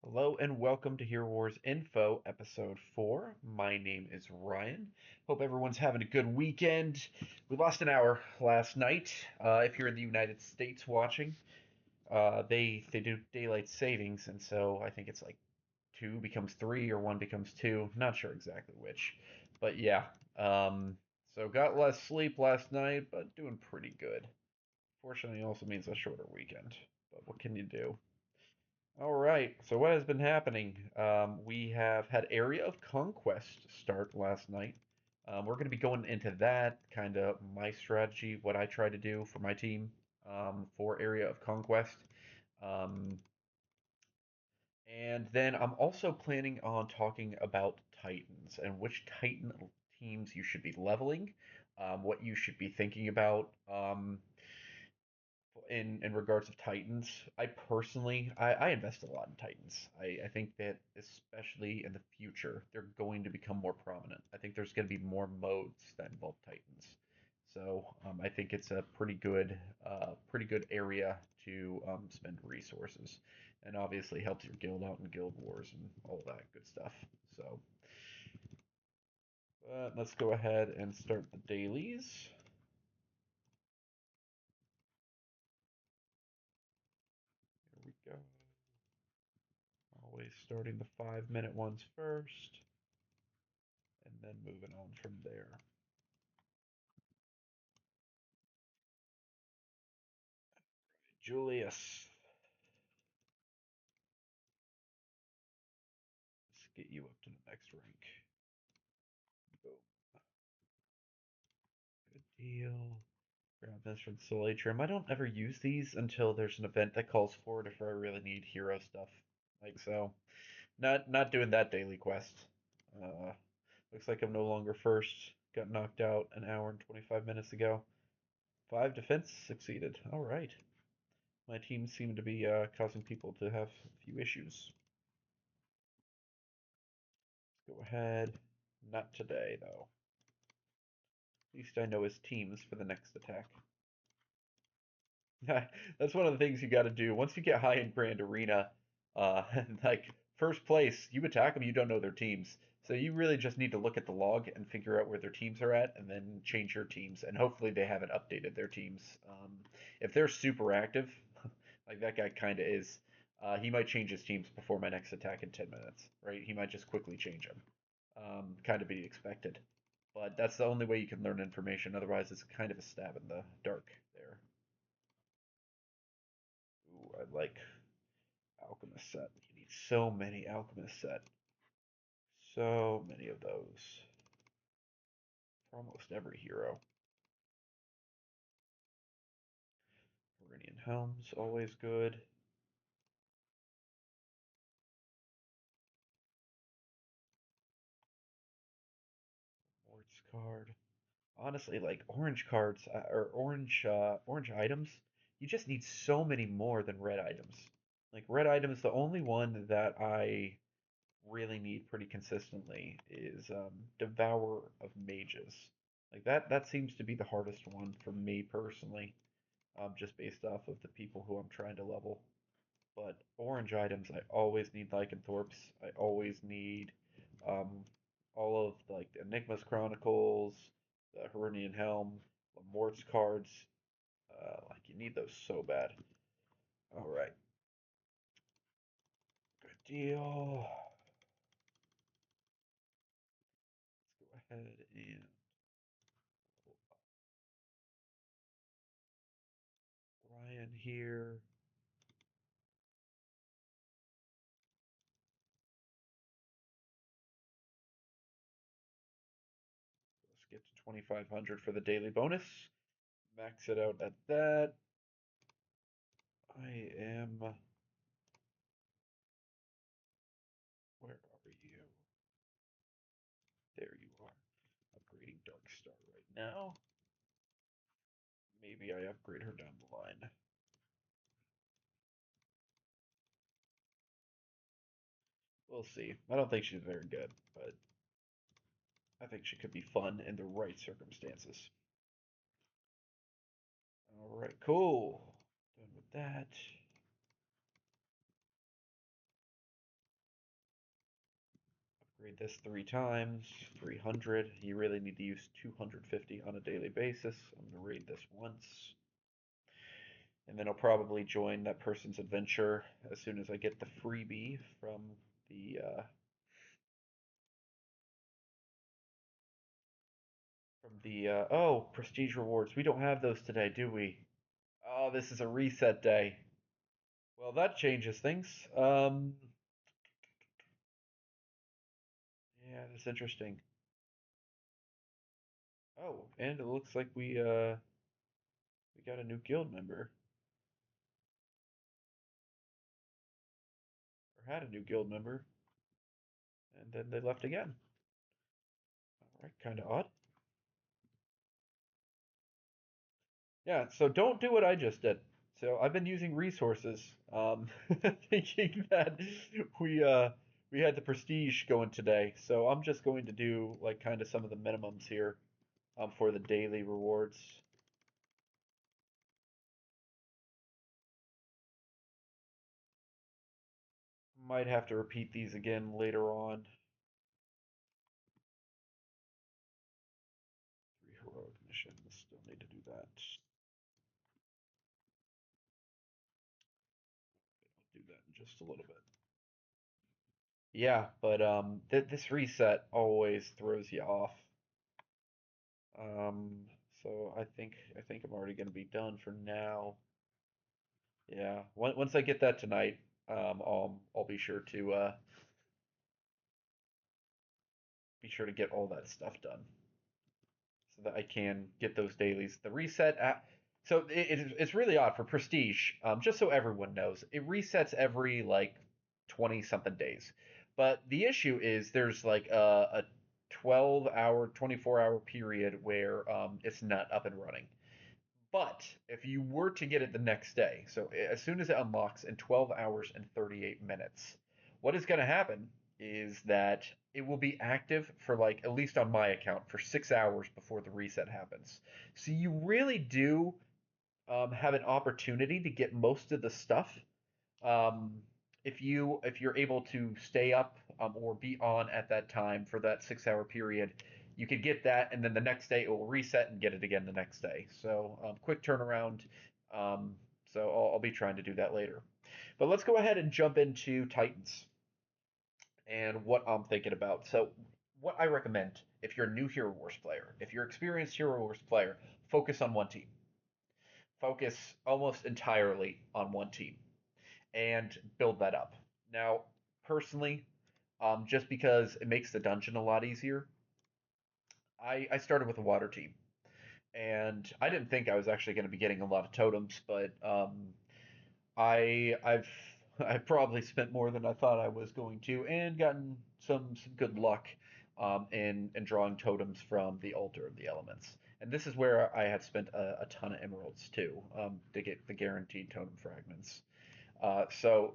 Hello and welcome to Hero Wars Info, Episode 4. My name is Ryan. Hope everyone's having a good weekend. We lost an hour last night. If you're in the United States watching, they do daylight savings, and so I think it's like two becomes three or one becomes two. Not sure exactly which, but yeah. Um, so got less sleep last night, but doing pretty good. Fortunately, it also means a shorter weekend. But what can you do? All right. So what has been happening? We have had Area of Conquest start last night. We're going to be going into that kind of my strategy, what I try to do for my team for Area of Conquest. Um, and then I'm also planning on talking about Titans and which Titan teams you should be leveling, what you should be thinking about. In regards of Titans, I personally I invest a lot in Titans. I think that especially in the future, they're going to become more prominent. I think there's going to be more modes that involve Titans. So I think it's a pretty good area to spend resources, and obviously helps your guild out in guild wars and all that good stuff. So let's go ahead and start the dailies. Here we go. Always starting the 5 minute ones first, and then moving on from there. Julius, let's get you up to the next rank. Boom. Good deal. Grab this from Soleil Trim. I don't ever use these until there's an event that calls for it if I really need hero stuff. Like so. Not doing that daily quest. Uh, Looks like I'm no longer first. Got knocked out an hour and 25 minutes ago. 5 defense succeeded. Alright. My team seemed to be causing people to have a few issues. Let's go ahead. Not today, though. At least I know his teams for the next attack. That's one of the things you got to do. Once you get high in Grand Arena, like first place, you attack them, you don't know their teams. So you really just need to look at the log and figure out where their teams are at, and then change your teams. And hopefully they haven't updated their teams. If they're super active, like that guy kind of is, he might change his teams before my next attack in 10 minutes, right? He might just quickly change them. Kind of be expected. But that's the only way you can learn information. Otherwise, it's kind of a stab in the dark there. Ooh, I like Alchemist set. You need so many Alchemist set. So many of those. For almost every hero. Meridian Helm's always good. Wards card. Honestly, like orange cards or orange items, you just need so many more than red items. Like red items, the only one that I really need pretty consistently is Devourer of Mages. Like that seems to be the hardest one for me personally, just based off of the people who I'm trying to level. But orange items, I always need Lycanthropes. I always need um, all of like the Enigma's Chronicles, the Herunian Helm, the Mort's cards. Like you need those so bad. All right, good deal. Let's go ahead and Ryan here. Let's get to 2,500 for the daily bonus. Max it out at that. I am. Where are you? There you are. Upgrading Dark Star right now. Maybe I upgrade her down the line. We'll see. I don't think she's very good, but I think she could be fun in the right circumstances. All right, cool. Done with that. Read this 3 times, 300. You really need to use 250 on a daily basis. I'm going to read this once. And then I'll probably join that person's adventure as soon as I get the freebie the oh, prestige rewards. We don't have those today, do we? Oh, this is a reset day. Well, that changes things. Yeah, that's interesting. Oh, and it looks like we got a new guild member, or had a new guild member, and then they left again. All right, kind of odd. Yeah, so don't do what I just did. So I've been using resources, thinking that we uh we had the prestige going today. So I'm just going to do like kind of some of the minimums here for the daily rewards. Might have to repeat these again later on. 3 heroic missions. Still need to do that. I'll do that in just a little bit. Yeah, but this reset always throws you off. Um, so I think I'm already gonna be done for now. Yeah, once I get that tonight, I'll be sure to get all that stuff done so that I can get those dailies. The reset app. So it's really odd for Prestige. Just so everyone knows, it resets every like 20 something days. But the issue is there's like a 12-hour, 24-hour period where it's not up and running. But if you were to get it the next day, so as soon as it unlocks in 12 hours and 38 minutes, what is going to happen is that it will be active for like, at least on my account, for 6 hours before the reset happens. So you really do have an opportunity to get most of the stuff um, if you're able to stay up or be on at that time for that 6 hour period, you could get that, and then the next day it will reset and get it again the next day. So quick turnaround. Um, so I'll be trying to do that later. But let's go ahead and jump into Titans and what I'm thinking about. So what I recommend if you're a new Hero Wars player, if you're an experienced Hero Wars player, focus on one team. Focus almost entirely on one team and build that up. Now, personally, just because it makes the dungeon a lot easier, I started with a water team, and I didn't think I was actually going to be getting a lot of totems, but I've I probably spent more than I thought I was going to, and gotten some good luck in drawing totems from the altar of the elements. And this is where I had spent a ton of emeralds too to get the guaranteed totem fragments. So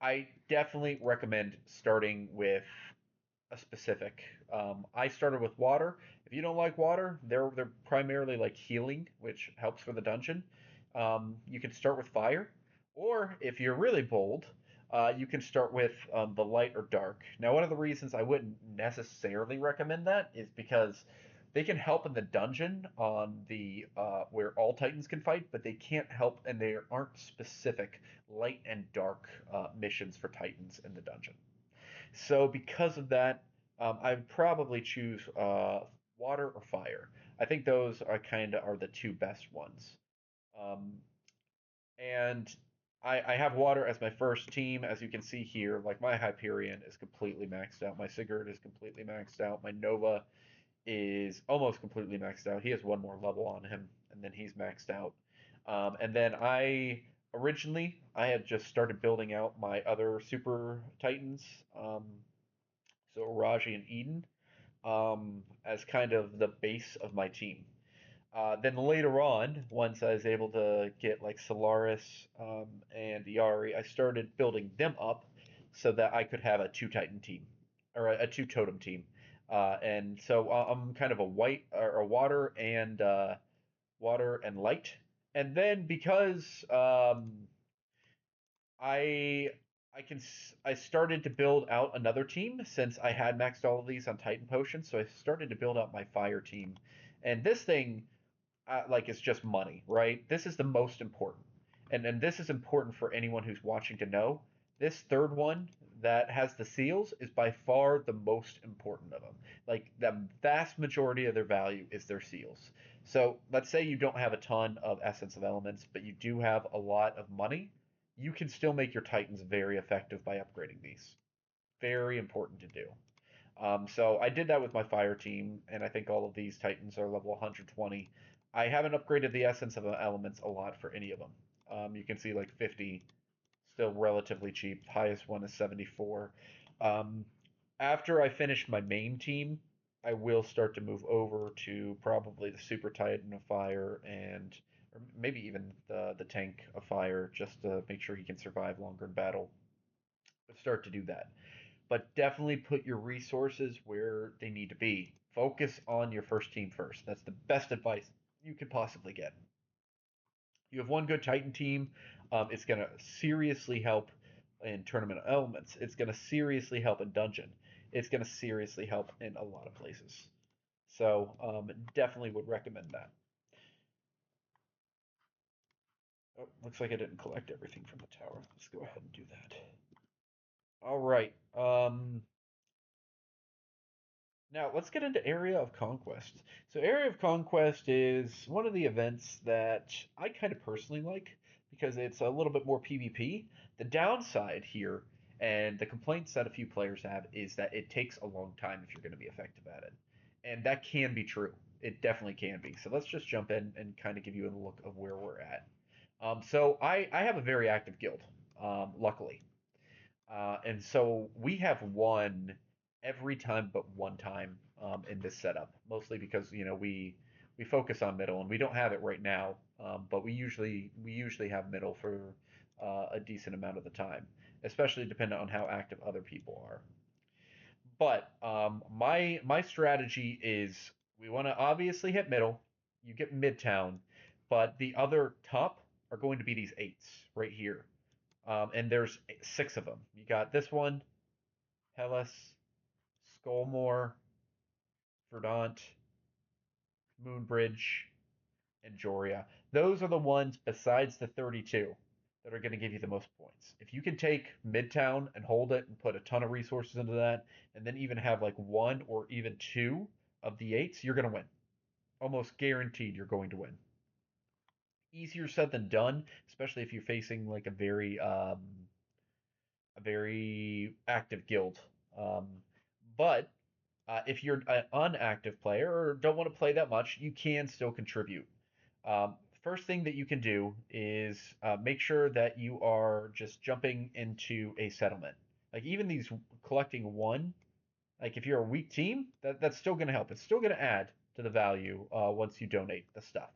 I definitely recommend starting with a specific. I started with water. If you don't like water, they're primarily like healing, which helps for the dungeon. You can start with fire, or if you're really bold, you can start with the light or dark. Now, one of the reasons I wouldn't necessarily recommend that is because they can help in the dungeon on the where all titans can fight, but they can't help, and they aren't specific light and dark missions for titans in the dungeon. So because of that, I would probably choose water or fire. I think those are kind of are the two best ones. Um, and I have water as my first team, as you can see here. Like my Hyperion is completely maxed out. My Sigurd is completely maxed out. My Nova is almost completely maxed out. He has one more level on him, and then he's maxed out. And then originally I had just started building out my other super titans. So Raji and Eden as kind of the base of my team. Then later on, once I was able to get like Solaris and Yari, I started building them up so that I could have a two Titan team or a two totem team. And so I'm kind of a white or a water and light. And then because I I started to build out another team since I had maxed all of these on Titan Potions, so I started to build out my fire team. And this thing, like, it's just money, right? This is the most important. And this is important for anyone who's watching to know. This third one that has the seals is by far the most important of them. Like, the vast majority of their value is their seals. So let's say you don't have a ton of Essence of Elements, but you do have a lot of money. You can still make your Titans very effective by upgrading these. Very important to do. So I did that with my fire team, and I think all of these Titans are level 120. I haven't upgraded the essence of the elements a lot for any of them. You can see like 50, still relatively cheap. Highest one is 74. Um, After I finish my main team, I will start to move over to probably the Super Titan of Fire and or maybe even the tank of Fire, just to make sure he can survive longer in battle. But start to do that, but definitely put your resources where they need to be. Focus on your first team first. That's the best advice you could possibly get. You have one good Titan team. It's going to seriously help in tournament elements. It's going to seriously help in dungeon. It's going to seriously help in a lot of places. So definitely would recommend that. Oh, looks like I didn't collect everything from the tower. Let's go ahead and do that. All right. Now, let's get into Area of Conquest. So, Area of Conquest is one of the events that I kind of personally like because it's a little bit more PvP. The downside here, and the complaints that a few players have, is that it takes a long time if you're going to be effective at it. And that can be true. It definitely can be. So, let's just jump in and kind of give you a look of where we're at. I have a very active guild, luckily. And so we have won every time but one time in this setup, mostly because we focus on middle and we don't have it right now, but we usually have middle for a decent amount of the time, especially depending on how active other people are. But my strategy is we want to obviously hit middle. You get midtown, but the other top are going to be these eights right here. And there's six of them. You got this one, Hellas, Skullmore, Verdant, Moonbridge, and Joria. Those are the ones besides the 32 that are going to give you the most points. If you can take Midtown and hold it and put a ton of resources into that, and then even have like one or even two of the eights, you're going to win. Almost guaranteed you're going to win. Easier said than done, especially if you're facing like a very active guild. Um, but if you're an unactive player or don't want to play that much, you can still contribute. First thing that you can do is make sure that you are just jumping into a settlement. Like even these collecting one, like if you're a weak team, that's still going to help. It's still going to add to the value once you donate the stuff.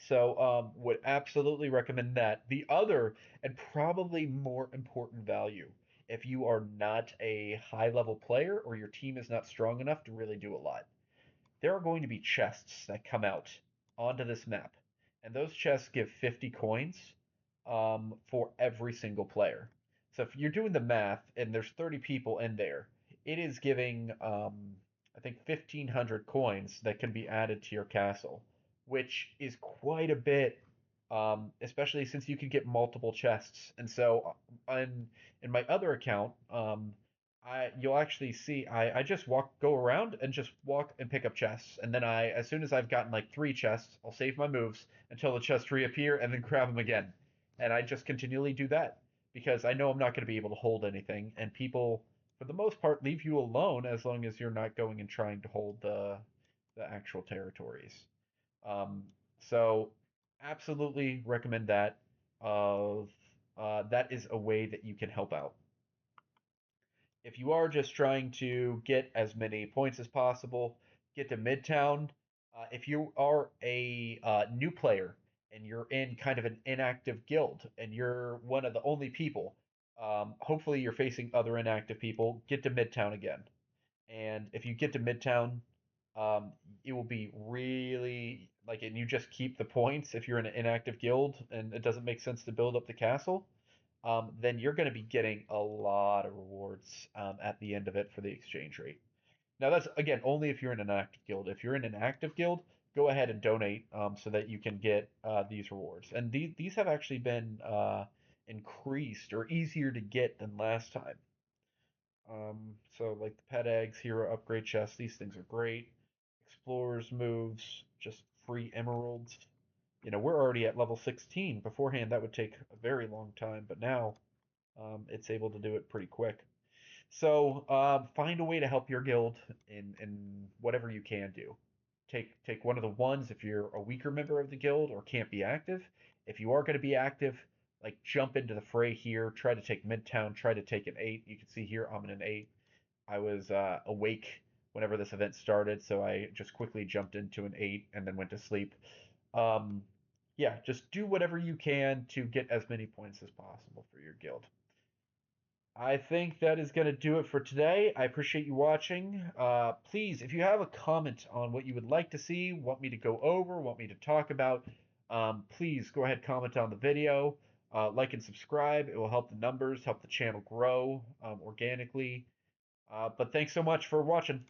So would absolutely recommend that. The other and probably more important value, if you are not a high level player or your team is not strong enough to really do a lot, there are going to be chests that come out onto this map, and those chests give 50 coins for every single player. So if you're doing the math and there's 30 people in there, it is giving I think 1,500 coins that can be added to your castle, which is quite a bit, especially since you can get multiple chests. And so in my other account, you'll actually see I just go around and just walk and pick up chests, and then as soon as I've gotten like three chests, I'll save my moves until the chests reappear and then grab them again, and I just continually do that because I know I'm not going to be able to hold anything, and people for the most part leave you alone as long as you're not going and trying to hold the actual territories. Um, so absolutely recommend that. Of That is a way that you can help out. If you are just trying to get as many points as possible, get to Midtown. If you are a new player and you're in kind of an inactive guild and you're one of the only people, hopefully you're facing other inactive people, get to Midtown again. And if you get to Midtown, it will be really and you just keep the points if you're in an inactive guild and it doesn't make sense to build up the castle. then you're going to be getting a lot of rewards at the end of it for the exchange rate. Now that's again only if you're in an active guild. If you're in an active guild, go ahead and donate so that you can get these rewards. And these have actually been increased or easier to get than last time. So like the pet eggs, hero upgrade chests, these things are great. Explorers moves, just free emeralds. You know, we're already at level 16. Beforehand, that would take a very long time, but now it's able to do it pretty quick. So find a way to help your guild in whatever you can do. Take one of the ones if you're a weaker member of the guild or can't be active. If you are going to be active, like jump into the fray here. Try to take Midtown. Try to take an 8. You can see here I'm in an 8. I was awake whenever this event started, so I just quickly jumped into an 8 and then went to sleep. Um, yeah, just do whatever you can to get as many points as possible for your guild. I think that is going to do it for today. I appreciate you watching. Please, if you have a comment on what you would like to see, want me to go over, want me to talk about, please go ahead, comment on the video. Like and subscribe. It will help the numbers, help the channel grow organically. But thanks so much for watching.